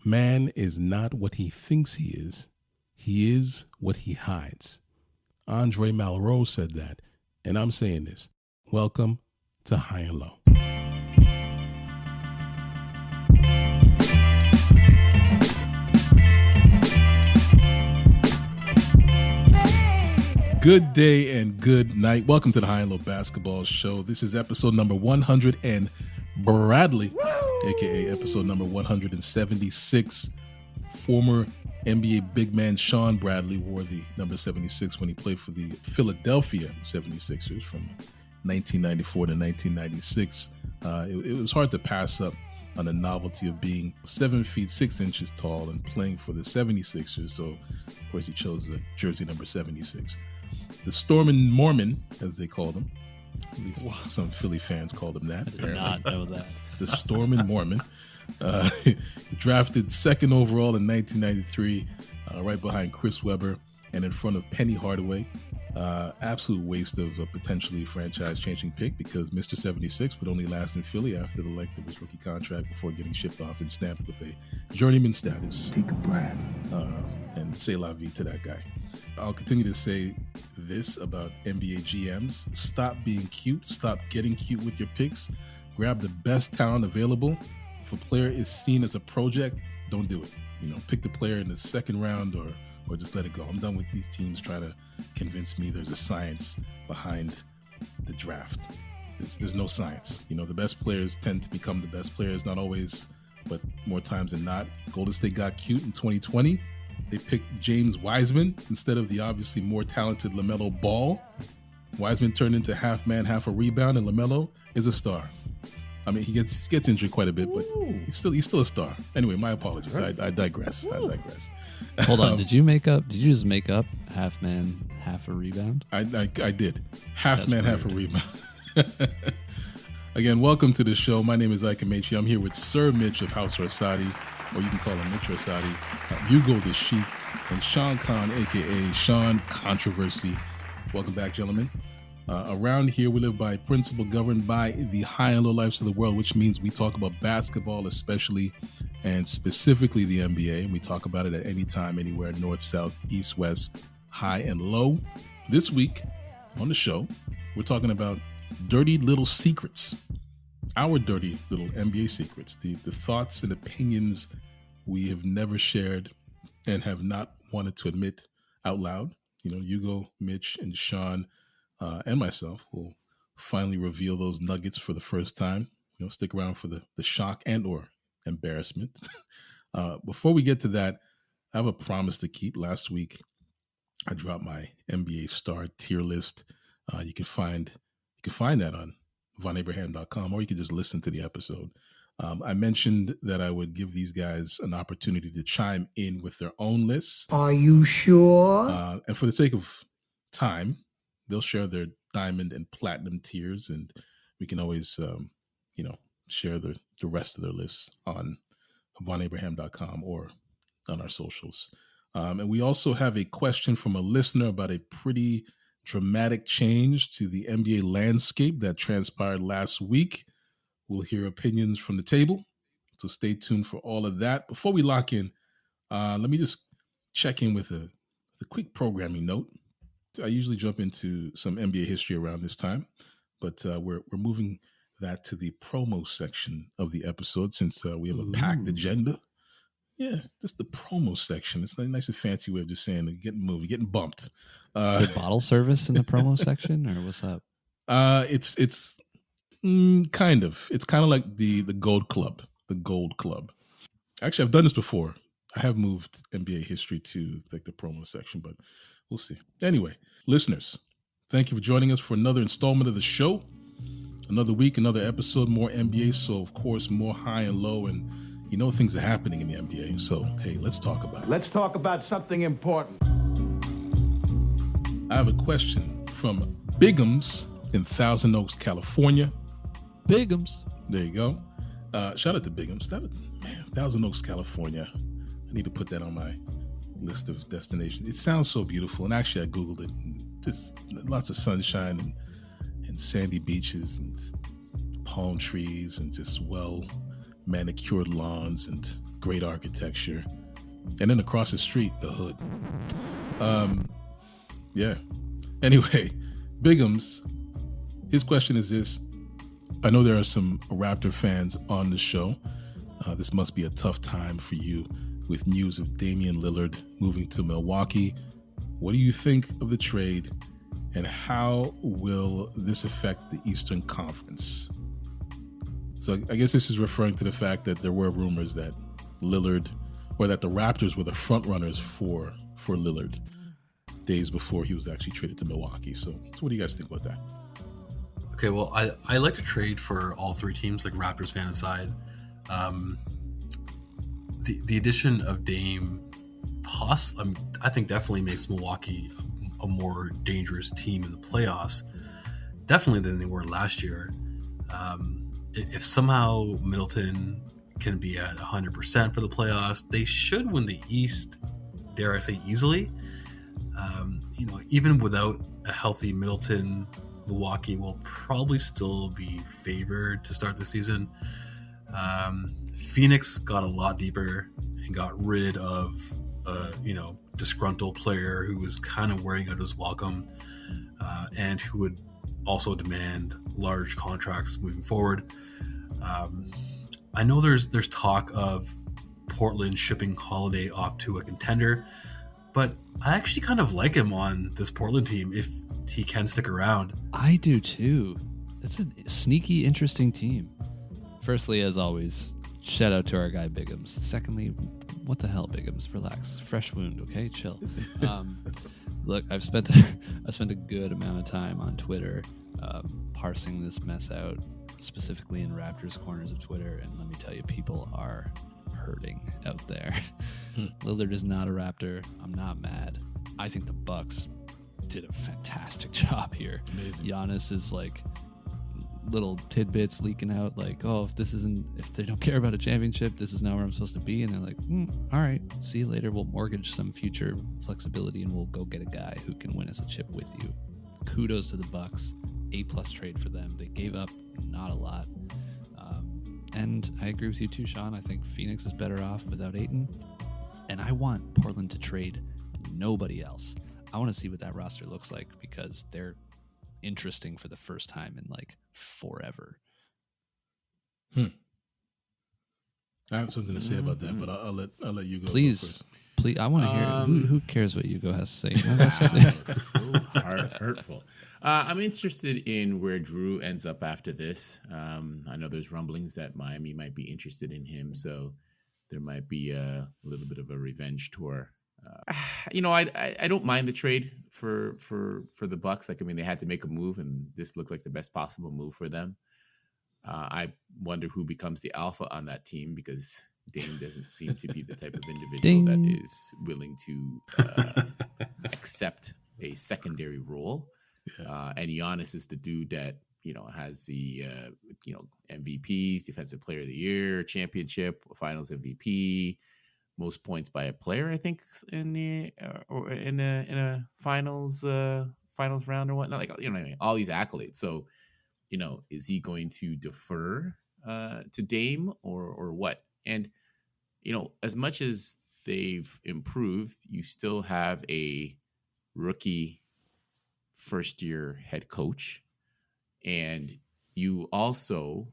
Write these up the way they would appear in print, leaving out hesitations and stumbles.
Man is not what he thinks he is what he hides. Andre Malraux said that, and I'm saying this. Welcome to High and Low. Good day and good night. Welcome to the High and Low Basketball Show. This is episode number 100 and Bradley, aka episode number 176. Former NBA big man Shawn Bradley wore the number 76 when he played for the Philadelphia 76ers from 1994 to 1996. It was hard to pass up on the novelty of being 7 feet 6 inches tall and playing for the 76ers. So, of course, he chose the jersey number 76. The Stormin' Mormon, as they called him. At least some Philly fans called him that. I did not know that. The Stormin' Mormon. Drafted second overall in 1993, right behind Chris Webber and in front of Penny Hardaway. Absolute waste of a potentially franchise-changing pick because Mr. 76 would only last in Philly after the length of his rookie contract before getting shipped off and stamped with a journeyman status. Take a breath. And say la vie to that guy. I'll continue to say this about NBA GMs. Stop being cute. Stop getting cute with your picks. Grab the best talent available. If a player is seen as a project, don't do it. Pick the player in the second round or just let it go. I'm done with these teams trying to convince me there's a science behind the draft. There's no science. The best players tend to become the best players, not always, but more times than not. Golden State got cute in 2020. They picked James Wiseman instead of the obviously more talented LaMelo Ball. Wiseman turned into half man, half a rebound, and LaMelo is a star. I mean, he gets injured quite a bit, but he's still a star. Anyway, my apologies. I digress. Hold on. Did you just make up half man, half a rebound? I did. Half man, half a rebound. Again, welcome to the show. My name is Ike Amaechi. I'm here with Sir Mitch of House Orsatti, or you can call him Mitch Orsatti, Ugo the Sheik, and Sean Khan, a.k.a. Sean Controversy. Welcome back, gentlemen. Around here, we live by principle governed by the high and low lives of the world, which means we talk about basketball, especially and specifically the NBA, and we talk about it at any time, anywhere, north, south, east, west, high and low. This week on the show, we're talking about dirty little secrets, our dirty little NBA secrets, the thoughts and opinions we have never shared and have not wanted to admit out loud. Ugo, Mitch, and Sean and myself will finally reveal those nuggets for the first time. Stick around for the shock and or embarrassment. Before we get to that, I have a promise to keep. Last week, I dropped my NBA star tier list. You can find that on Vonn+Abrahamm.com, or you can just listen to the episode. I mentioned that I would give these guys an opportunity to chime in with their own lists. Are you sure? And for the sake of time, they'll share their diamond and platinum tiers, and we can always, share the rest of their lists on Vonn+Abrahamm.com or on our socials. And we also have a question from a listener about a pretty dramatic change to the NBA landscape that transpired last week. We'll hear opinions from the table, so stay tuned for all of that. Before we lock in, let me just check in with a quick programming note. I usually jump into some NBA history around this time, but we're moving that to the promo section of the episode since we have a packed agenda. Yeah, just the promo section. It's a nice and fancy way of just saying getting bumped. Is it bottle service in the promo section, or what's up? It's kind of. It's kind of like the Gold Club. The Gold Club. Actually, I've done this before. I have moved NBA history to like the promo section, but we'll see. Anyway, listeners, thank you for joining us for another installment of the show. Another week, another episode, more NBA. So, of course, more high and low, and things are happening in the NBA. So, hey, let's talk about it. Let's talk about something important. I have a question from Bigums in Thousand Oaks, California. Bigums. There you go. Shout out to Bigums. Thousand Oaks, California. I need to put that on my list of destinations. It sounds so beautiful. And actually, I Googled it. Just lots of sunshine and sandy beaches and palm trees and just well manicured lawns and great architecture. And then across the street, the hood. Yeah. Anyway, Bigums, his question is this. I know there are some Raptor fans on the show. This must be a tough time for you with news of Damian Lillard moving to Milwaukee. What do you think of the trade, and how will this affect the Eastern Conference? So I guess this is referring to the fact that there were rumors that Lillard, or that the Raptors were the front runners for Lillard days before he was actually traded to Milwaukee. So what do you guys think about that? Okay, well, I like to trade for all three teams, like Raptors fan aside. The addition of Dame, I think definitely makes Milwaukee a more dangerous team in the playoffs, definitely than they were last year. If somehow Middleton can be at 100% for the playoffs, they should win the East, dare I say, easily. Even without a healthy Middleton, Milwaukee will probably still be favored to start the season. Phoenix got a lot deeper and got rid of disgruntled player who was kind of wearing out his welcome, and who would also demand large contracts moving forward. I know there's talk of Portland shipping Holiday off to a contender, but I actually kind of like him on this Portland team if he can stick around. I do too. It's a sneaky, interesting team. Firstly, as always, shout out to our guy Bigums. Secondly, what the hell, Bigums? Relax. Fresh wound, okay? Chill. Look, I've spent a good amount of time on Twitter parsing this mess out, specifically in Raptors corners of Twitter, and let me tell you, people are hurting out there. Lillard is not a Raptor. I'm not mad. I think the Bucks did a fantastic job here. Amazing. Giannis is like little tidbits leaking out, like, oh, if they don't care about a championship, this is not where I'm supposed to be. And they're like, all right, see you later. We'll mortgage some future flexibility and we'll go get a guy who can win us a chip with you. Kudos to the Bucks. A+ trade for them. They gave up not a lot. And I agree with you too, Sean. I think Phoenix is better off without Ayton. And I want Portland to trade nobody else. I want to see what that roster looks like because they're interesting for the first time in like forever. I have something to say about that, but I'll let you go. Please, I want to hear. Who cares what Ugo has to say? No, that's just so hurtful. I'm interested in where Drew ends up after this. I know there's rumblings that Miami might be interested in him, so there might be a little bit of a revenge tour. I don't mind the trade for the Bucks. Like, I mean, they had to make a move, and this looked like the best possible move for them. I wonder who becomes the alpha on that team because Dame doesn't seem to be the type of individual that is willing to accept a secondary role. Yeah. And Giannis is the dude that has the MVPs, Defensive Player of the Year, championship, Finals MVP. Most points by a player, I think, in a finals round or whatnot. Like, what I mean? All these accolades. So, is he going to defer to Dame or what? And as much as they've improved, you still have a rookie first-year head coach, and you also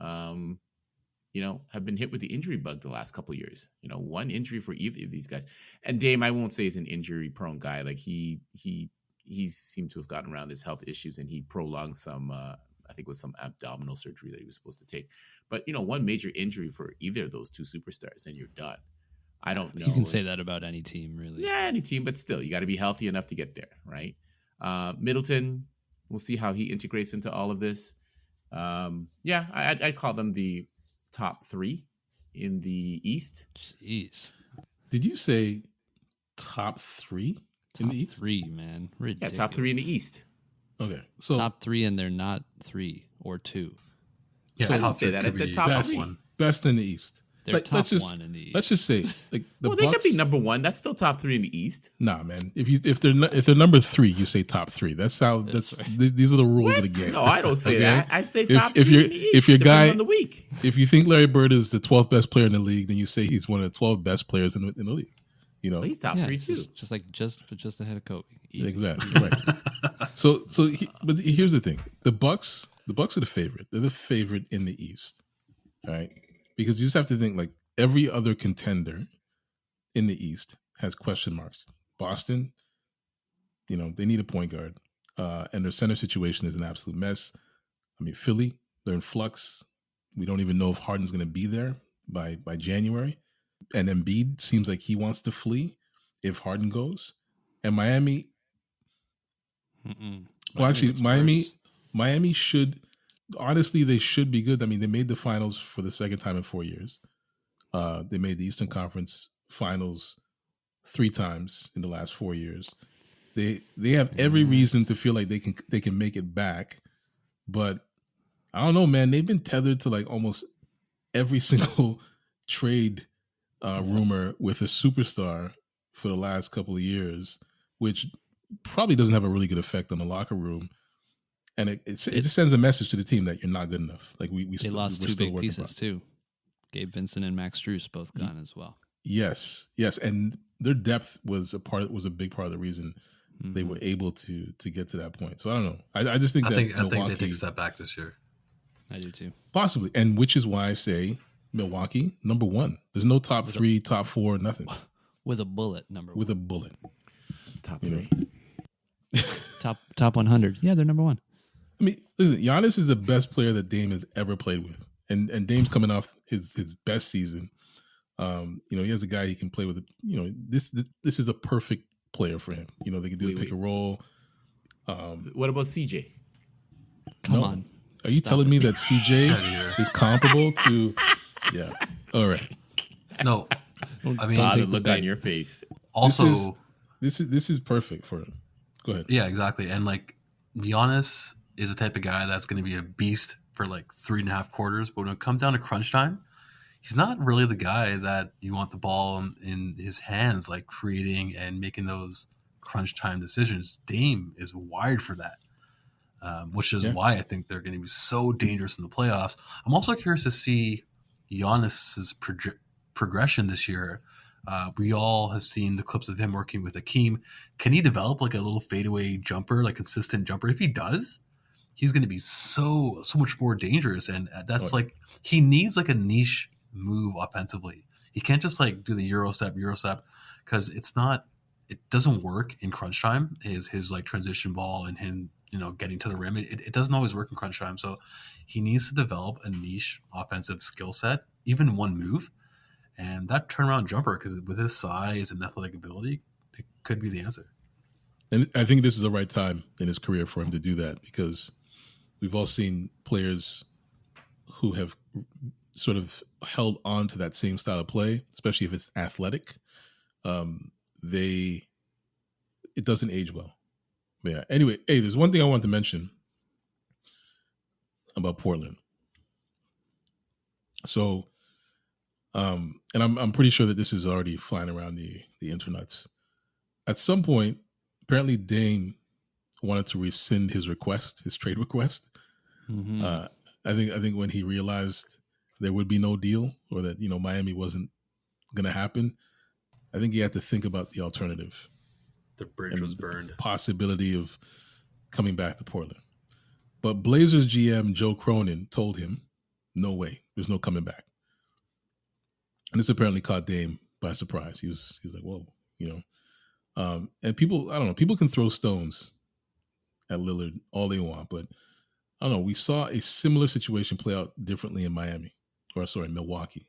have been hit with the injury bug the last couple of years. One injury for either of these guys. And Dame, I won't say is an injury-prone guy. Like he seemed to have gotten around his health issues, and he prolonged some, I think it was some abdominal surgery that he was supposed to take. But, one major injury for either of those two superstars, and you're done. I don't know. You can say that about any team, really. Yeah, any team, but still, you got to be healthy enough to get there, right? Middleton, we'll see how he integrates into all of this. I'd call them the top three in the East. Jeez. Did you say top three in the East? Top three, man. Ridiculous. Yeah, top three in the East. Okay. So top three, and they're not 3 or 2. Yeah, I didn't say that. I said top best, three. Best in the East. They're like, top one in the East. let's just say like the Well, they could Bucks. be number one. That's still top three in the East. Nah, man. If they're number 3, you say top 3. That's how. These are the rules of the game. No, I don't say Okay? that. I say If- top if three you're- in the East. if your depending guy- on the week. If you think Larry Bird is the 12th best player in the league, then you say he's one of the 12 best players in the league. You know, Well, he's top yeah, three it's too. just ahead of Kobe. Easy. exactly right. But here's the thing: the Bucks are the favorite. They're the favorite in the East, right? Because you just have to think like every other contender in the East has question marks. Boston, they need a point guard, and their center situation is an absolute mess. I mean, Philly, they're in flux. We don't even know if Harden's going to be there by January. And Embiid seems like he wants to flee if Harden goes. And Miami, well, actually, looks Miami worse. should, honestly, they should be good. I mean, they made the finals for the second time in 4 years. They made the Eastern Conference Finals 3 times in the last 4 years. They have every reason to feel like they can make it back, but I don't know, man. They've been tethered to like almost every single trade rumor with a superstar for the last couple of years, which probably doesn't have a really good effect on the locker room, and it just sends a message to the team that you're not good enough. Like we They still, lost we're 2 still big working pieces too. Gabe Vincent and Max Strus both gone as well. Yes, and their depth was a big part of the reason they were able to get to that point. So I don't know. I just think I that think Milwaukee, they take a step back this year. I do too. possibly, and which is why I say Milwaukee number 1. There's no top 3, top 4, nothing With a bullet, number one. with a bullet. Top You know? three. Top 100. Yeah, they're number one. I mean, listen, Giannis is the best player that Dame has ever played with, and Dame's coming off his best season. He has a guy he can play with. This is a perfect player for him. They can do the pick and roll. What about CJ? Come No. on. Are you telling me that CJ Outta here. is comparable to? Yeah. All right. No, I mean, Ah, the take the look bait. on your face. also, This is perfect for him. Go ahead. yeah, exactly. And like, Giannis is the type of guy that's going to be a beast for like 3.5 quarters, but when it comes down to crunch time, he's not really the guy that you want the ball in his hands, like creating and making those crunch time decisions. Dame is wired for that, which is why I think they're going to be so dangerous in the playoffs. I'm also curious to see Giannis's progression this year. We all have seen the clips of him working with Hakeem. Can he develop like a little fadeaway jumper, like consistent jumper? If he does, he's going to be so much more dangerous. And that's like, he needs like a niche move offensively. He can't just like do the Euro step, because it doesn't work in crunch time. His like transition ball and him, getting to the rim, it doesn't always work in crunch time. So he needs to develop a niche offensive skill set, even one move. And that turnaround jumper, because with his size and athletic ability, it could be the answer. And I think this is the right time in his career for him to do that, because we've all seen players who have sort of held on to that same style of play, especially if it's athletic. It doesn't age well. But yeah. Anyway, hey, there's one thing I want to mention about Portland. So, and I'm pretty sure that this is already flying around the internets. At some point, apparently Dame wanted to rescind his trade request. Mm-hmm. I think when he realized there would be no deal, or that Miami wasn't going to happen, I think he had to think about the alternative. The bridge And was the burned. possibility of coming back to Portland. But Blazers GM Joe Cronin told him, no way, there's no coming back. And this apparently caught Dame by surprise. He was like, whoa, and people, I don't know, people can throw stones at Lillard all they want, but I don't know, we saw a similar situation play out differently in Milwaukee.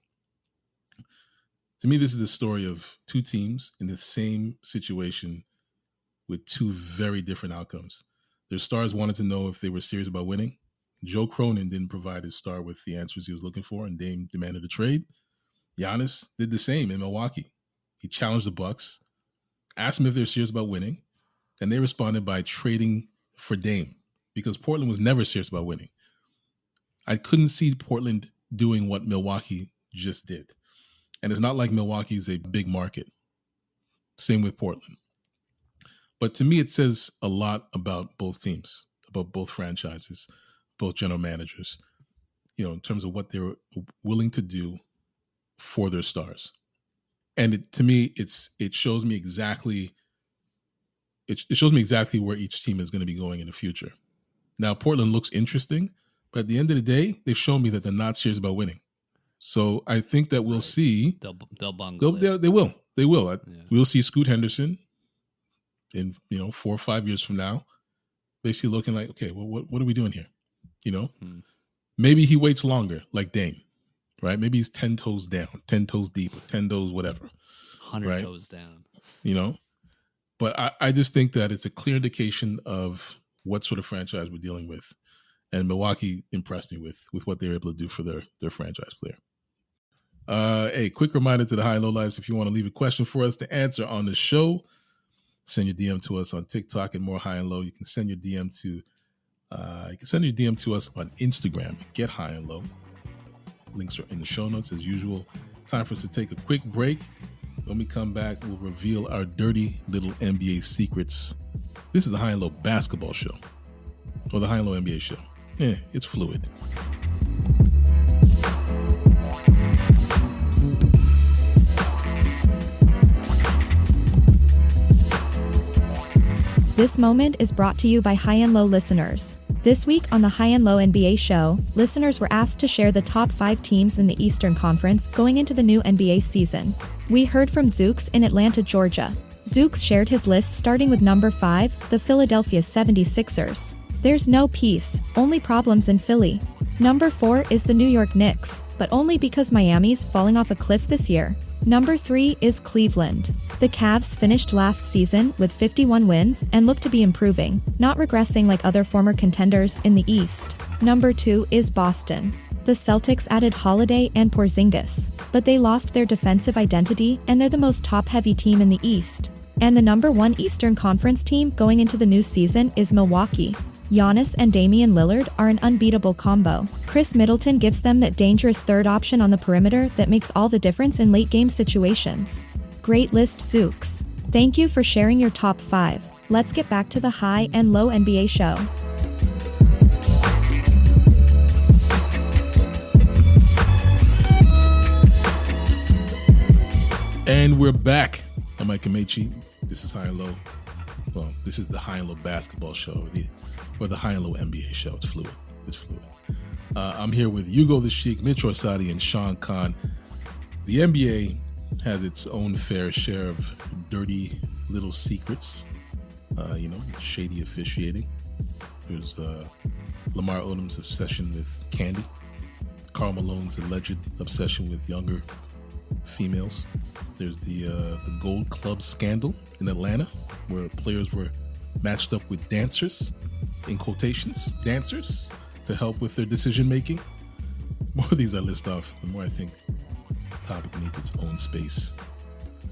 To me, this is the story of 2 teams in the same situation with 2 very different outcomes. Their stars wanted to know if they were serious about winning. Joe Cronin didn't provide his star with the answers he was looking for, and Dame demanded a trade. Giannis did the same in Milwaukee. He challenged the Bucks, asked them if they're serious about winning, and they responded by trading for Dame, because Portland was never serious about winning. I couldn't see Portland doing what Milwaukee just did. And it's not like Milwaukee is a big market. Same with Portland. But to me, it says a lot about both teams, about both franchises, both general managers, in terms of what they're willing to do for their stars. And to me, it shows me exactly where each team is going to be going in the future. Now, Portland looks interesting, but at the end of the day, they've shown me that they're not serious about winning. So I think that we'll see. They'll bungle it. They will. They will. Yeah. We'll see Scoot Henderson in 4 or 5 years from now, basically looking like, okay, well, what are we doing here? Maybe he waits longer, like Dame, right? Maybe he's 10 toes down, 10 toes deep, or 10 toes whatever, 100 right? toes down. But I just think that it's a clear indication of what sort of franchise we're dealing with, and Milwaukee impressed me with what they were able to do for their franchise player. A quick reminder to the High and Low Lives: if you want to leave a question for us to answer on the show, send your DM to us on TikTok and More High and Low. You can send your DM to us on Instagram, Get High and Low. Links are in the show notes as usual. Time for us to take a quick break. When we come back, we'll reveal our dirty little NBA secrets. This is the High and Low basketball show, or the High and Low NBA show. It's fluid. This moment is brought to you by High and Low listeners. This week on the High and Low NBA show, listeners were asked to share the top 5 teams in the Eastern Conference going into the new NBA season. We heard from Zooks in Atlanta, Georgia. Zooks shared his list starting with number 5, the Philadelphia 76ers. There's no peace, only problems in Philly. Number 4 is the New York Knicks, but only because Miami's falling off a cliff this year. Number 3 is Cleveland. The Cavs finished last season with 51 wins and look to be improving, not regressing like other former contenders in the East. Number 2 is Boston. The Celtics added Holiday and Porzingis, but they lost their defensive identity and they're the most top-heavy team in the East. And the number 1 Eastern Conference team going into the new season is Milwaukee. Giannis and Damian Lillard are an unbeatable combo. Chris Middleton gives them that dangerous third option on the perimeter that makes all the difference in late-game situations. Great list, Zooks. Thank you for sharing your top 5. Let's get back to the High and Low NBA show. And we're back. I'm Ike Amaechi. This is High and Low. Well, this is the High and Low basketball show, or the High and Low NBA show. It's fluid. I'm here with Ugo the Sheik, Mitch Orsatti, and Sean Khan. The NBA has its own fair share of dirty little secrets, shady officiating. There's Lamar Odom's obsession with candy, Karl Malone's alleged obsession with younger females. There's the Gold Club scandal in Atlanta, where players were matched up with dancers, in quotations, dancers, to help with their decision making. The more of these I list off, the more I think this topic needs its own space.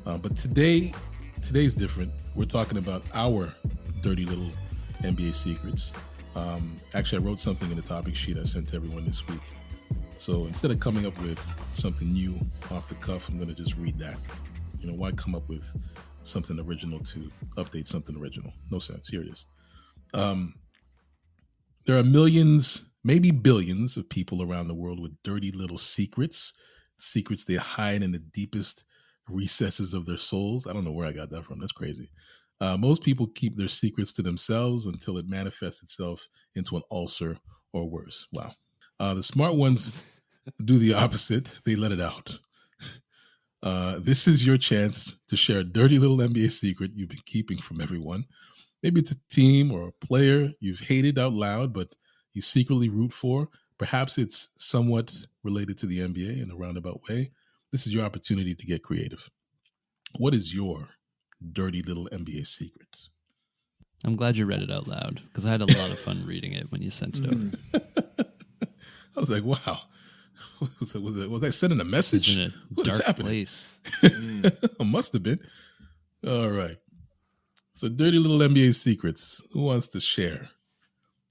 But today's different. We're talking about our dirty little NBA secrets. Actually, I wrote something in the topic sheet I sent to everyone this week. So instead of coming up with something new off the cuff, I'm going to just read that. Why come up with something original to update something original? No sense. Here it is. There are millions, maybe billions of people around the world with dirty little secrets they hide in the deepest recesses of their souls. I don't know where I got that from. That's crazy. Most people keep their secrets to themselves until it manifests itself into an ulcer or worse. Wow. The smart ones do the opposite. They let it out. This is your chance to share a dirty little NBA secret you've been keeping from everyone. Maybe it's a team or a player you've hated out loud, but you secretly root for. Perhaps it's somewhat related to the NBA in a roundabout way. This is your opportunity to get creative. What is your dirty little NBA secret? I'm glad you read it out loud because I had a lot of fun reading it when you sent it over. I was like, wow. Was I sending a message? In a what is dark happening? place. It must have been. All right. So dirty little NBA secrets. Who wants to share?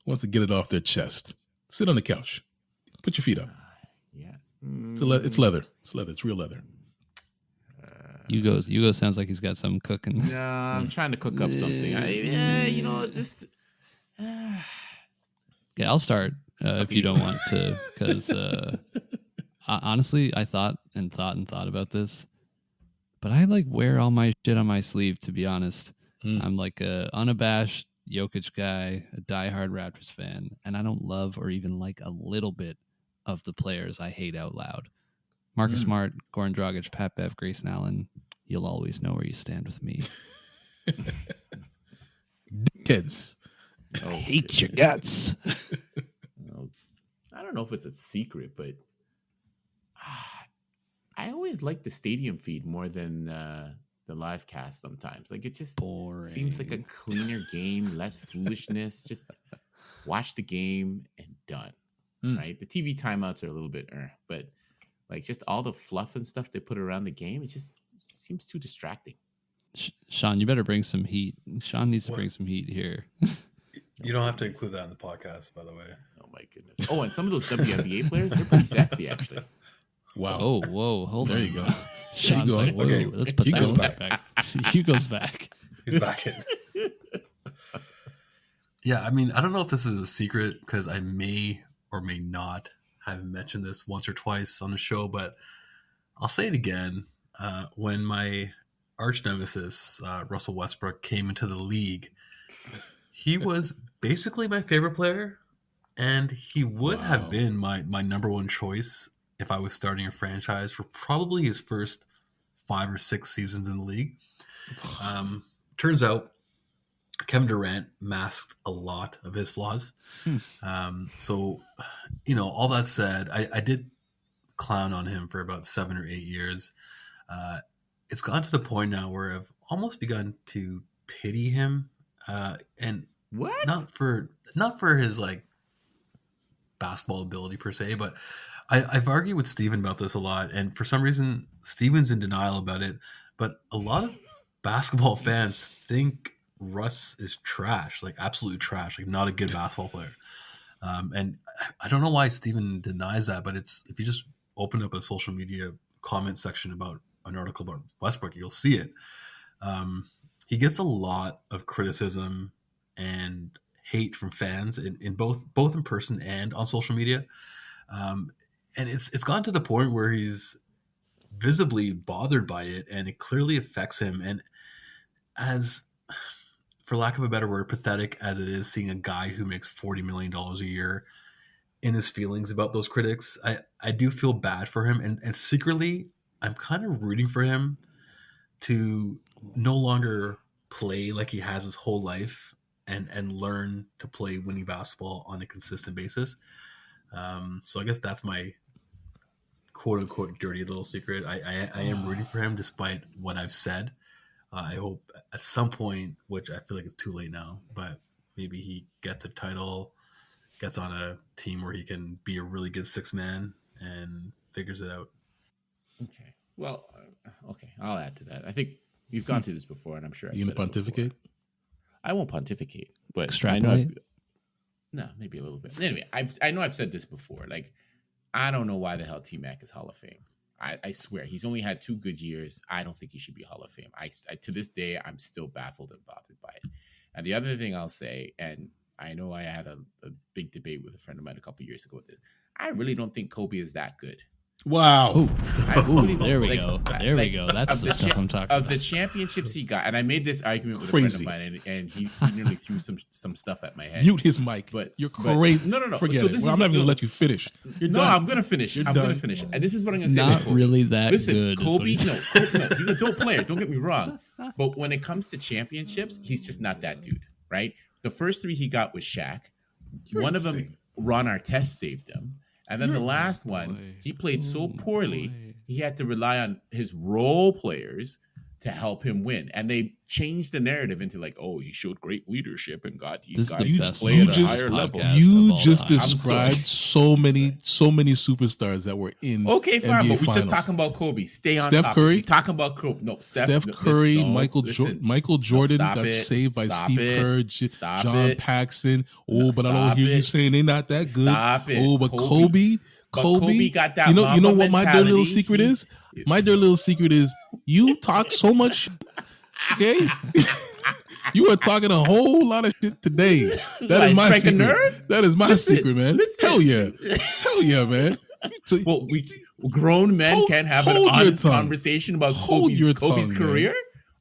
Who wants to get it off their chest? Sit on the couch. Put your feet up. Yeah. It's leather. It's leather. It's real leather. Hugo sounds like he's got something cooking. Nah, I'm trying to cook up something. Just. Yeah, I'll start if you don't want to, because honestly, I thought about this, but I like wear all my shit on my sleeve. To be honest, I'm like a unabashed Jokic guy, a diehard Raptors fan, and I don't love or even like a little bit of the players I hate out loud. Marcus Smart, Goran Dragic, Pat Bev, Grayson Allen. You'll always know where you stand with me. Kids. I hate your guts. I don't know if it's a secret, but I always like the stadium feed more than the live cast sometimes. Like, it just seems like a cleaner game, less foolishness. Just watch the game and done. Right? The TV timeouts are a little bit, but like just all the fluff and stuff they put around the game, it just seems too distracting. Sean, you better bring some heat. Sean needs to bring some heat here. You don't have to include that in the podcast, by the way. Oh my goodness. Oh, and some of those WNBA players, they're pretty sexy, actually. Wow. Oh, whoa, hold on. There you go. Sean's like, whoa, Okay, let's put keep going. that back. Hugo's back. He's back in. Yeah, I mean, I don't know if this is a secret because I may or may not have mentioned this once or twice on the show, but I'll say it again. When my arch nemesis, Russell Westbrook, came into the league, he was basically my favorite player, and he would have been my number one choice if I was starting a franchise for probably his first 5 or 6 seasons in the league. Turns out Kevin Durant masked a lot of his flaws. So, all that said, I did clown on him for about 7 or 8 years. It's gotten to the point now where I've almost begun to pity him. And what? Not for his like basketball ability per se, but I've argued with Steven about this a lot, and for some reason Steven's in denial about it. But a lot of basketball fans think Russ is trash, like absolute trash, like not a good basketball player. And I don't know why Steven denies that, but if you just open up a social media comment section about an article about Westbrook, you'll see it. He gets a lot of criticism and hate from fans in both in person and on social media. And it's gotten to the point where he's visibly bothered by it, and it clearly affects him. And as, for lack of a better word, pathetic as it is seeing a guy who makes $40 million a year in his feelings about those critics, I do feel bad for him. And secretly, I'm kind of rooting for him to no longer play like he has his whole life and learn to play winning basketball on a consistent basis. So I guess that's my quote unquote dirty little secret. I am rooting for him despite what I've said. I hope at some point, which I feel like it's too late now, but maybe he gets a title, gets on a team where he can be a really good sixth man and figures it out. Okay. Well, okay. I'll add to that. I think you've gone through this before, and I'm sure I've You said gonna it before. pontificate? I won't pontificate, but Extrapolate? No, maybe a little bit. Anyway, I know I've said this before. Like, I don't know why the hell T-Mac is Hall of Fame. I swear, he's only had 2 good years. I don't think he should be Hall of Fame. I to this day, I'm still baffled and bothered by it. And the other thing I'll say, and I know I had a big debate with a friend of mine a couple of years ago with this, I really don't think Kobe is that good. Wow. I really There we don't- go. There we go. That's the stuff I'm talking Of about. the championships he got, and I made this argument with Crazy. a friend of mine, and he nearly threw some stuff at my head. Mute his mic. But- You're but- crazy. no. Forget So it. this Well, is I'm not even no. gonna let you finish. You're No, done. I'm gonna finish. You're I'm done. gonna finish. And this is what I'm gonna say. Not about Kobe. really that Listen, good. is what Kobe, he said. no, he's a dope player. Don't get me wrong. But when it comes to championships, he's just not that dude, right? The first 3 he got was Shaq. One of them, Ron Artest saved him. And then the last one, he played so poorly, he had to rely on his role players to help him win. And they changed the narrative into like, oh, he showed great leadership and got these This is guys the to best play at a podcast higher level. of You all just time. described so many superstars that were in Okay, fine, NBA but we're just finals. talking about Kobe. Stay on Steph topic. Curry? We're talking about Kobe. No, Steph no, Curry, no, Michael listen. Jordan Stop got it. saved by Stop Steve it. Kerr, Stop John it. Paxson. No, Oh, but I don't stop hear you it. saying they're not that good. Stop it. Oh, but Kobe Kobe got that. You know Mamba what my dirty little mentality. secret is? My dirty little secret is you talk so much. Okay, you are talking a whole lot of shit today. That Like, is my strike a secret. nerve? That is my Listen, secret, man. listen. Hell yeah, man. So- Well, grown men can't have an hold your honest tongue. conversation about Hold your Kobe's tongue, career.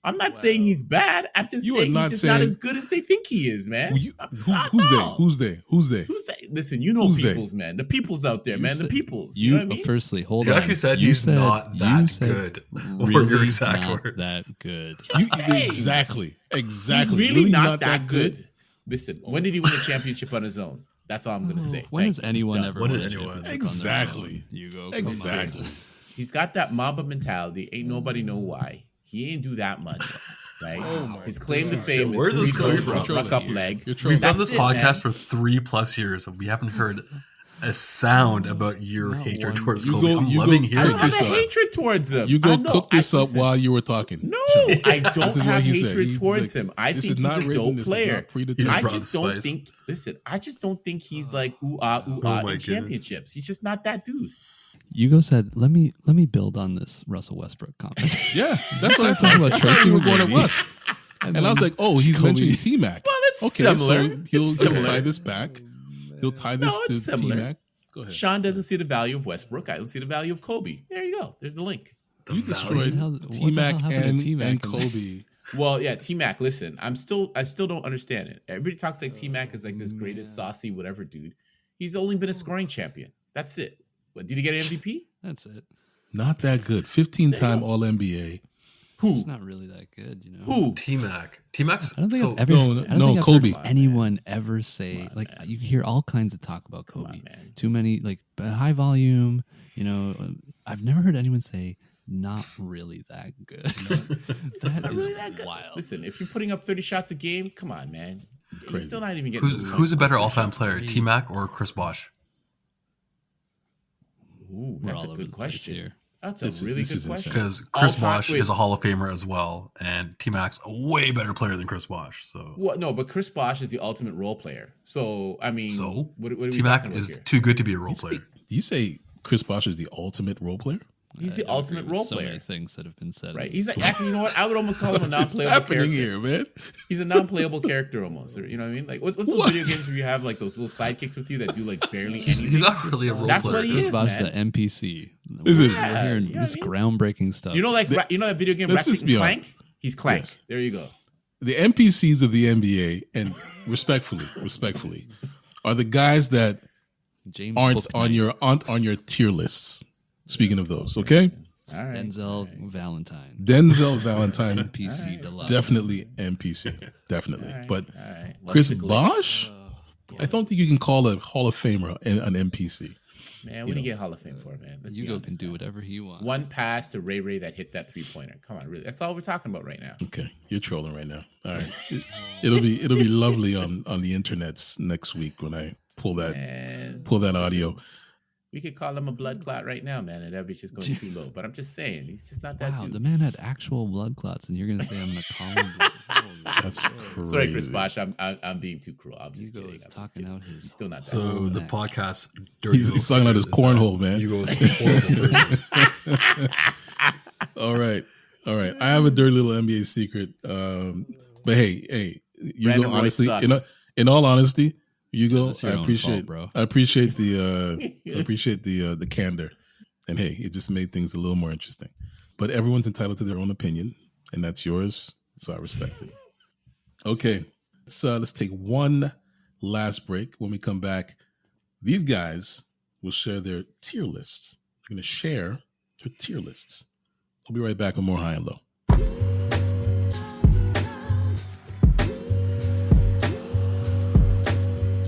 I'm not saying he's bad. I'm just You are saying not he's just not saying- as good as they think he is, man. Well, That's who's they? all. Who's they? Who's that? Listen, you know Who's they? peoples, man. The peoples out there, You man. The said- peoples. You know what I mean? Firstly, hold You on. actually said You he's said- not you that said good. Really Were your exact not words. that good. Exactly. He's really not that good. Listen, when did he win a championship on his own? That's all I'm going to say. When has Thank you. anyone Done. ever When won did a anyone? championship on their Exactly. own? Hugo, come on. Exactly. He's got that Mamba mentality. Ain't nobody know why. He ain't do that much. Right? His claim to fame is Where's this coming from? ruck up leg. You're trolling. We've done That's this it, podcast man. for 3+ years, and we haven't heard a sound about your Not hatred one. towards You Kobe. go- I'm you loving go- I hearing don't have this a up. hatred towards him. You go I know- cook this up listen, while you were talking. No, I don't This is what have he said. hatred He's towards like, him. I this think is not he's a written, dope this is player. not predetermined. I brought just don't spice. think. Listen, I just don't think he's like ooh my in goodness. championships. He's just not that dude. Hugo said, "Let me build on this Russell Westbrook comment." Yeah, that's what I Talking thought. about I thought Tracy you were going to McGrady. Russ. And I was like, oh, he's Kobe. mentioning T-Mac. Well, it's okay, similar. so he'll It's similar. tie this back. He'll tie this No, to it's similar. T-Mac. Go ahead. Sean doesn't see the value of Westbrook. I don't see the value of Kobe. There you go. There's the link. You What destroyed the hell- what the T-Mac hell happened and, to T-Mac and in there? Kobe. Well, yeah, T-Mac. Listen, I still don't understand it. Everybody talks like T-Mac is like this greatest saucy whatever dude. He's only been a scoring champion. That's it. What did he get an MVP? That's it. Not that good. 15-time All-NBA. It's not really that good, you know. Who? T-Mac. T-Mac's I don't think so I've ever. No, I don't no, think I've Kobe. heard anyone ever say like man. you hear all kinds of talk about Kobe. on, man. Too many like high volume. You know, I've never heard anyone say not really that good. That is Really that good? wild. Listen, if you're putting up 30 shots a game, come on, man. He's still not even getting. Who's a better all-time player, T-Mac or Chris Bosh? Ooh, We're that's all a over good the place question. here. That's This a is- really this good is question. Because Chris All-time- Bosh wait. is a Hall of Famer as well, and T-Mac's a way better player than Chris Bosh. So, Well, no, but Chris Bosh is the ultimate role player. So, I mean, what are we T-Mac talking about is here? too good to be a role player. Do you say Chris Bosh is the ultimate role player? He's the I ultimate agree with role so player. many things that have been said. Right. He's like, actually, you know what? I would almost call him a non-playable happening character. here, man? He's a non-playable character almost. Or, you know what I mean? Like, what's those What? video games where you have like those little sidekicks with you that do like barely anything? He's not really a role That's player. what he Chris is, Bosh is man. an NPC. Is it? We're hearing Yeah, this I mean- groundbreaking stuff. You know, like you know that video game Let's Ratchet just and be Clank? He's Clank. Yes. There you go. The NPCs of the NBA, and respectfully, are the guys that James aren't Bouknight, on your tier lists. Speaking of those, okay? All right. Denzel Valentine, Denzel Valentine, NPC Deluxe. definitely NPC, definitely. All right. But All right. Chris What's the glitch? Bosh, I don't think you can call a Hall of Famer an NPC. Man, what do you get Hall of Fame for, man? Let's be Hugo honest can do now. whatever he wants. One pass to Ray Ray that hit that 3-pointer. Come on, really. That's all we're talking about right now. Okay, you're trolling right now. All right, it'll be lovely on the internets next week when I pull that audio. We could call him a blood clot right now, man, and that'd be just going too low. But I'm just saying, he's just not that Wow, dude. the man had actual blood clots, and you're gonna say I'm gonna call him? That's crazy. Sorry, Chris Bosh, I'm being too cruel. I'm just Hugo kidding. is I'm just talking kidding. out his- He's still not that. So good. the Neck. podcast, Dirty He's Little talking out his Secret, is cornhole, man. You go horrible. All right. I have a dirty little NBA secret. But hey, you Brandon go Roy honestly. sucks. In all honesty, you go. That's your I own appreciate, fault, bro. I appreciate the candor, and hey, it just made things a little more interesting. But everyone's entitled to their own opinion, and that's yours, so I respect it. Okay, let's take one last break. When we come back, these guys will share their tier lists. They're going to share their tier lists. We'll be right back with more High and Low.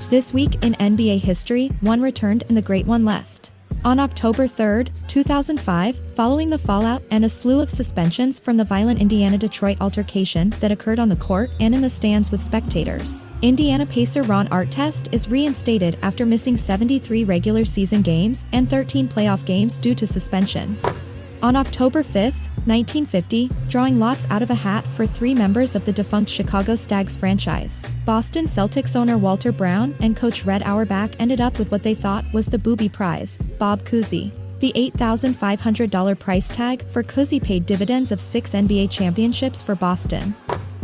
This week in NBA history, one returned and the great one left. On October 3, 2005, following the fallout and a slew of suspensions from the violent Indiana-Detroit altercation that occurred on the court and in the stands with spectators, Indiana Pacer Ron Artest is reinstated after missing 73 regular season games and 13 playoff games due to suspension. On October 5th, 1950, drawing lots out of a hat for 3 members of the defunct Chicago Stags franchise, Boston Celtics owner Walter Brown and coach Red Auerbach ended up with what they thought was the booby prize, Bob Cousy. The $8,500 price tag for Cousy paid dividends of 6 NBA championships for Boston.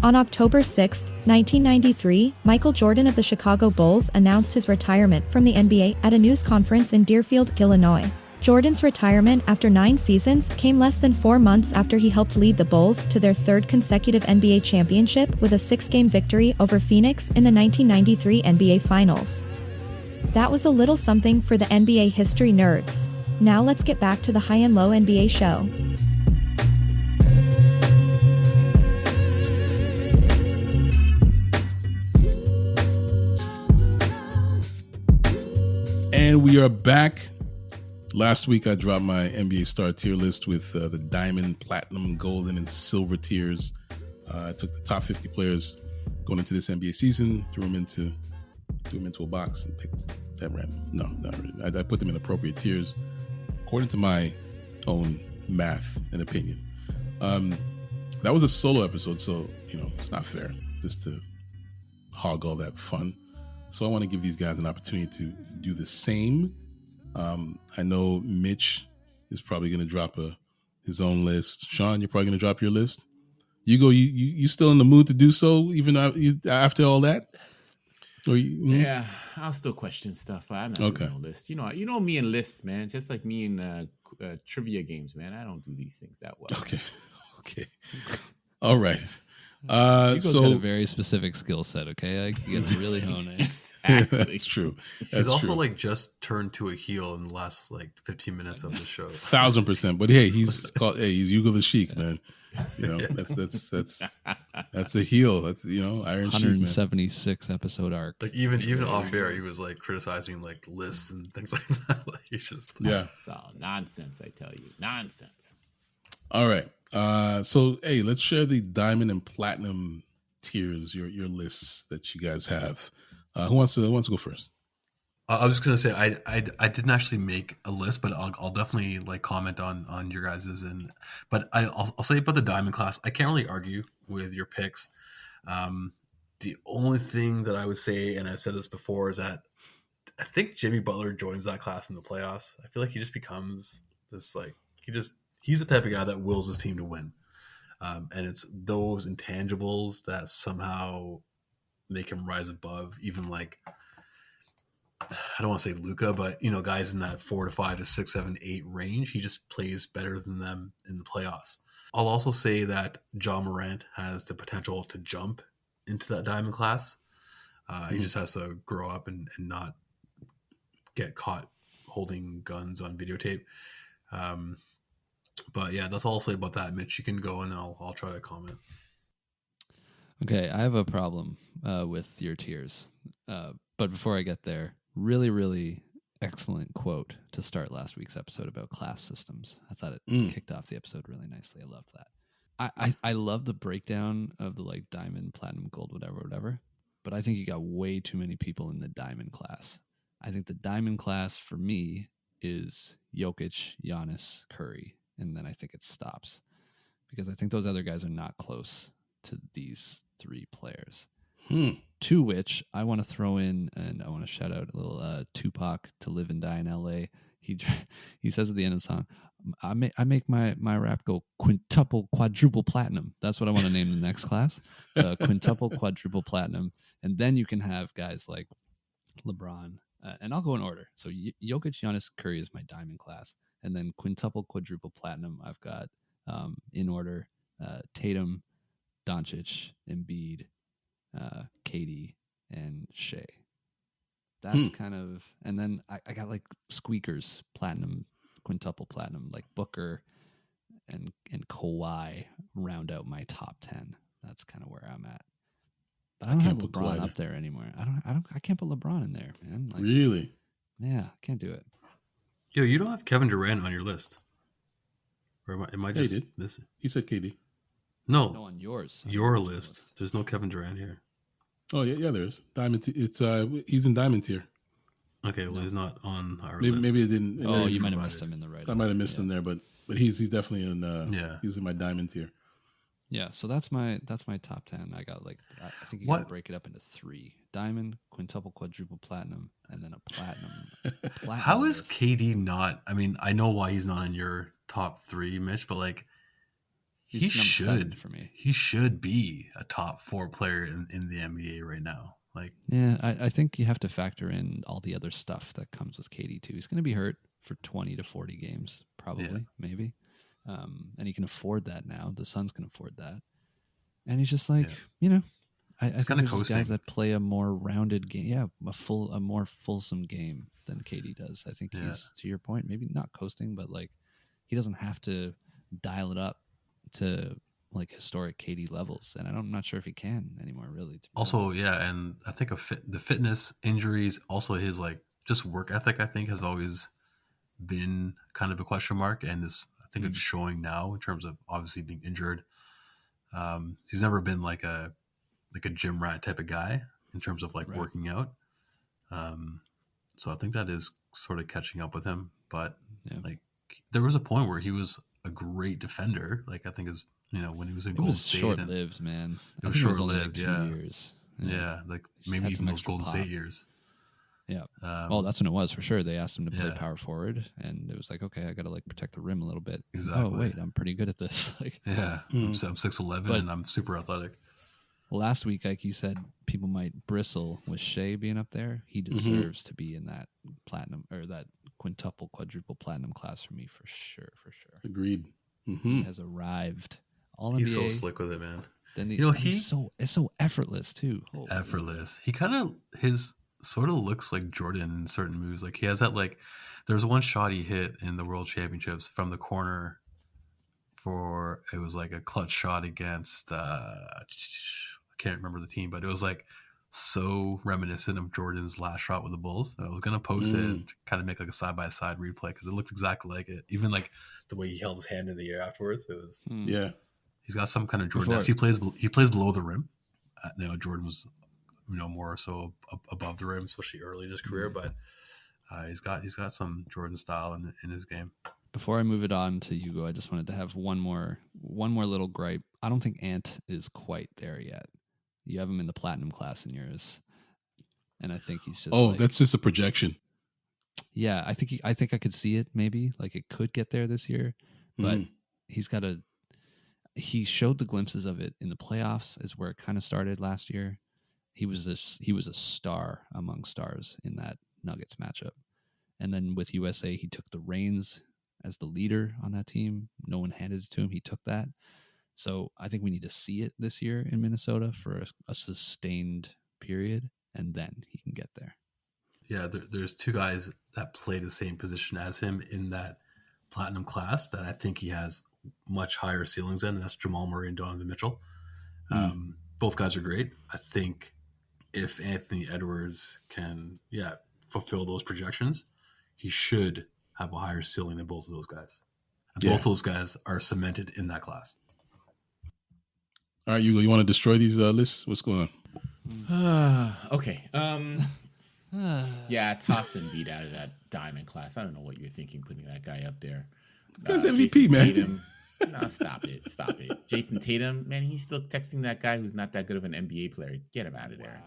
On October 6, 1993, Michael Jordan of the Chicago Bulls announced his retirement from the NBA at a news conference in Deerfield, Illinois. Jordan's retirement after 9 seasons came less than 4 months after he helped lead the Bulls to their 3rd consecutive NBA championship with a 6-game victory over Phoenix in the 1993 NBA Finals. That was a little something for the NBA history nerds. Now let's get back to the High and Low NBA show. And we are back. Last week, I dropped my NBA star tier list with the diamond, platinum, golden, and silver tiers. I took the top 50 players going into this NBA season, threw them into a box, and picked that random. No, not really. I put them in appropriate tiers according to my own math and opinion. That was a solo episode, so it's not fair just to hog all that fun. So I want to give these guys an opportunity to do the same. I know Mitch is probably going to drop his own list. Sean, you're probably going to drop your list. Hugo, you still in the mood to do so even after all that? Yeah, I'll still question stuff, but I'm not doing no list. You know me and lists, man. Just like me in trivia games, man. I don't do these things that well. Okay. All right. Hugo's got a very specific skill set, okay? You got to really hone it. Exactly. That's true. He's also just turned to a heel in the last 15 minutes of the show. 1,000%. But hey, he's Ugo the Sheik, man. That's a heel. That's Iron Sheik. 176 episode arc. Even off air, he was criticizing lists and things like that. He's just yeah. It's all nonsense, I tell you. Nonsense. All right. So hey, let's share the diamond and platinum tiers, your lists that you guys have. Who wants to go first? I was just gonna say I didn't actually make a list, but I'll definitely comment on your guys's. But I'll say about the diamond class, I can't really argue with your picks. The only thing that I would say, and I've said this before, is that I think Jimmy Butler joins that class in the playoffs. I feel like he just becomes this he's the type of guy that wills his team to win. And it's those intangibles that somehow make him rise above even I don't want to say Luka, but guys in that 4 to 5 to 6, 7, 8 range. He just plays better than them in the playoffs. I'll also say that Ja Morant has the potential to jump into that diamond class. He just has to grow up and not get caught holding guns on videotape. But yeah, that's all I'll say about that. Mitch, you can go and I'll try to comment. Okay, I have a problem with your tiers. But before I get there, really, really excellent quote to start last week's episode about class systems. I thought it kicked off the episode really nicely. I loved that. I love the breakdown of the diamond, platinum, gold, whatever. But I think you got way too many people in the diamond class. I think the diamond class for me is Jokic, Giannis, Curry. And then I think it stops because I think those other guys are not close to these 3 players. To which I want to throw in, and I want to shout out a little Tupac, To Live and Die in L.A. He says at the end of the song, I make my rap go quintuple, quadruple platinum. That's what I want to name the next class, quintuple, quadruple platinum. And then you can have guys like LeBron, and I'll go in order. So Jokic, Giannis, Curry is my diamond class. And then quintuple, quadruple platinum, I've got in order Tatum, Doncic, Embiid, KD, and Shea. That's kind of, and then I got squeakers, platinum, quintuple platinum, like Booker and Kawhi round out my top 10. That's kind of where I'm at. But I don't have LeBron up there anymore. I can't put LeBron in there, man. Really? Yeah, can't do it. Yo, you don't have Kevin Durant on your list. Or am I just missing? He said KD. No, on yours. Your list. There's no Kevin Durant here. Oh yeah, there is. Diamond. He's in diamond tier. Okay, well he's not on our list. Maybe it didn't. You might have missed him in the right. I might have missed him there, but but he's definitely in. Yeah. He was in my diamond tier. Yeah, so that's my top 10. I got I think you got to break it up into 3: diamond, quintuple, quadruple, platinum, and then a platinum. How is KD not? I mean, I know why he's not in your top 3, Mitch, but like he He's number 7 should for me. He should be a top 4 player in the NBA right now. Like, yeah, I think you have to factor in all the other stuff that comes with KD too. He's going to be hurt for 20 to 40 games, probably, maybe. And he can afford that now. The Suns can afford that. And he's just like, I think there's just guys that play a more rounded game. Yeah, a more fulsome game than KD does. I think he's, to your point, maybe not coasting, but like he doesn't have to dial it up to like historic KD levels. And I'm not sure if he can anymore, really. Also, and I think the fitness, injuries, also his like just work ethic, I think has always been kind of a question mark, and I think it's showing now in terms of obviously being injured. He's never been like a gym rat type of guy in terms of like working out. So I think that is sort of catching up with him. But like there was a point where he was a great defender. Like I think is when he was in Golden State. It was short-lived, man. It was short-lived. Like 2 years. Yeah, like maybe even those Golden State years. Yeah. Well, that's when it was for sure. They asked him to play power forward, and it was like, okay, I got to like protect the rim a little bit. Exactly. Oh wait, I'm pretty good at this. Like, I'm 6'11", and I'm super athletic. Last week, like you said, people might bristle with Shea being up there. He deserves to be in that platinum or that quintuple, quadruple platinum class for me, for sure. Agreed. He has arrived. All He's NBA. so slick with it, man. Then it's so effortless too. Holy effortless. He kind of sort of looks like Jordan in certain moves. Like he has that there's one shot he hit in the World Championships from the corner it was like a clutch shot against I can't remember the team, but it was like so reminiscent of Jordan's last shot with the Bulls. And I was gonna post it and kind of make like a side by side replay because it looked exactly like it. Even like the way he held his hand in the air afterwards. It was He's got some kind of Jordan. He plays below the rim. Jordan was more so above the rim, especially early in his career. But he's got some Jordan style in his game. Before I move it on to Ugo, I just wanted to have one more little gripe. I don't think Ant is quite there yet. You have him in the platinum class in yours, and I think he's just. That's just a projection. Yeah, I think I could see it. Maybe like it could get there this year, but he's got to. He showed the glimpses of it in the playoffs, is where it kind of started last year. He was a star among stars in that Nuggets matchup. And then with USA, he took the reins as the leader on that team. No one handed it to him. He took that. So I think we need to see it this year in Minnesota for a sustained period, and then he can get there. Yeah, there's 2 guys that play the same position as him in that platinum class that I think he has much higher ceilings in, and that's Jamal Murray and Donovan Mitchell. Both guys are great. I think if Anthony Edwards can, fulfill those projections, he should have a higher ceiling than both of those guys. And both those guys are cemented in that class. All right, Ugo, you want to destroy these lists? What's going on? Okay. Toss Embiid out of that diamond class. I don't know what you're thinking putting that guy up there. Guy's MVP, man. Tatum. No, stop it. Jason Tatum, man, he's still texting that guy who's not that good of an NBA player. Get him out of there.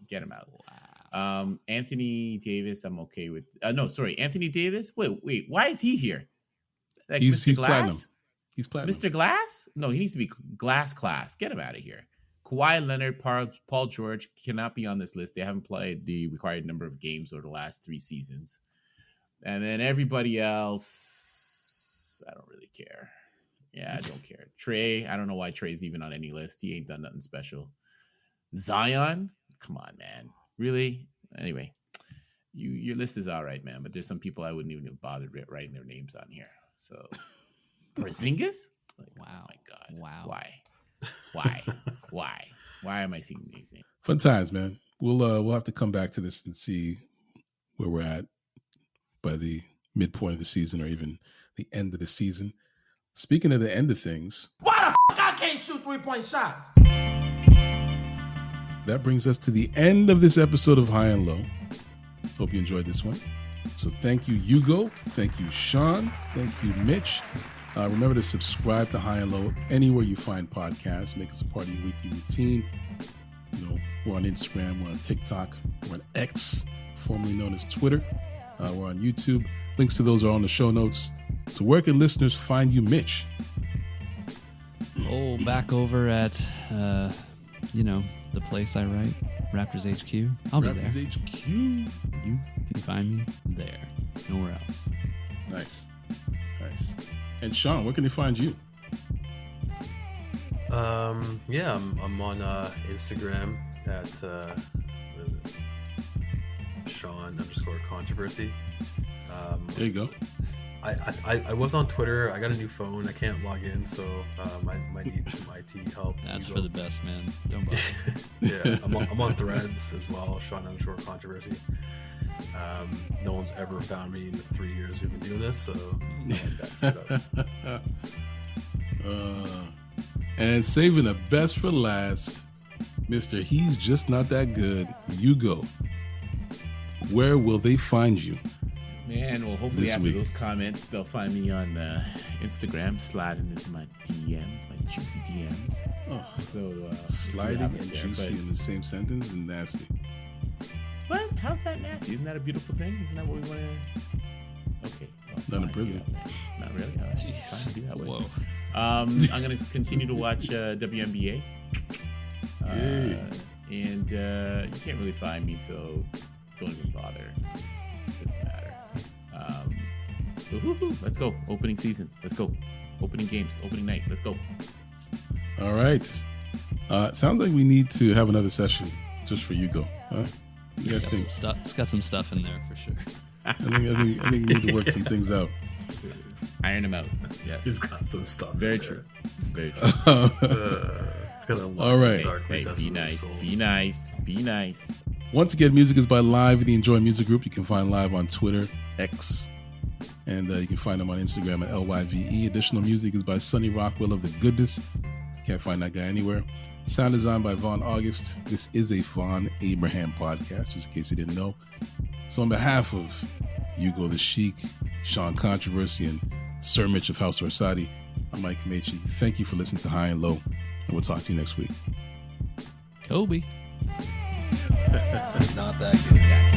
Get him out. Wow. Anthony Davis, I'm okay with. Anthony Davis. Wait. Why is he here? Like he's Mr. Glass? platinum. He's platinum. Mr. Glass? No, he needs to be Glass class. Get him out of here. Kawhi Leonard, Paul George cannot be on this list. They haven't played the required number of games over the last 3 seasons. And then everybody else, I don't really care. Yeah, I don't care. Trey, I don't know why Trey's even on any list. He ain't done nothing special. Zion, come on, man. Really? Anyway, your list is all right, man. But there's some people I wouldn't even have bothered writing their names on here. So, Porzingis? Wow. Oh my God. Wow. Why am I seeing these names? Fun times, man. We'll have to come back to this and see where we're at by the midpoint of the season or even the end of the season. Speaking of the end of things, why the fuck I can't shoot 3-point shots? That brings us to the end of this episode of High and Low. Hope you enjoyed this one. So thank you, Ugo. Thank you, Sean. Thank you, Mitch. Remember to subscribe to High and Low anywhere you find podcasts. Make us a part of your weekly routine. You know, we're on Instagram, we're on TikTok, we're on X, formerly known as Twitter. We're on YouTube. Links to those are on the show notes. So where can listeners find you, Mitch? Oh, back over at, the place I write, Raptors HQ. I'll be there. Raptors HQ. You can find me there. Nowhere else. Nice. And Sean, where can they find you? I'm on Instagram at what is it? Sean_controversy. There you go. I was on Twitter. I got a new phone. I can't log in, so I need some IT help. That's for the best, man. Don't bother. Yeah, I'm on Threads as well. Sean_controversy. No one's ever found me in the 3 years we've been doing this, so and saving the best for last, Mr. He's Just Not That Good, Ugo. Where will they find you? Man, well, hopefully This after week. those comments, they'll find me on Instagram, sliding into my DMs, my juicy DMs. Oh, So we'll see what sliding and happens there, juicy but- in the same sentence is nasty. What? How's that nasty? Isn't that a beautiful thing? Isn't that what we want to? Okay. Well, Not in fine, prison. do that way. Not really. All right, Jeez. fine, do that way. Whoa. I'm going to continue to watch WNBA. And you can't really find me, so don't even bother. It doesn't matter. So woo-hoo, let's go. Opening season. Let's go. Opening games. Opening night. Let's go. All right. Sounds like we need to have another session just for Ugo. Huh? You guys think? It's got some stuff in there for sure. I think we need to work some things out. Iron them out. Yes. he's got some stuff. Very in true. there. Very true. He's got a lot All right. of dark Hey, recesses be in his nice. soul. Be nice. Be nice. Once again, music is by Live, the Enjoy Music Group. You can find Live on Twitter, X, and you can find them on Instagram at LYVE. Additional music is by Sonny Rockwell of The Goodness. Can't find that guy anywhere. Sound design by Vonn+Abrahamm. This is a Vonn+Abrahamm podcast, just in case you didn't know. So on behalf of Ugo the Sheik, Sean Controversy, and Sir Mitch of House Orsatti, I'm Ike Amaechi. Thank you for listening to High and Low, and we'll talk to you next week. Kobe. Not that good.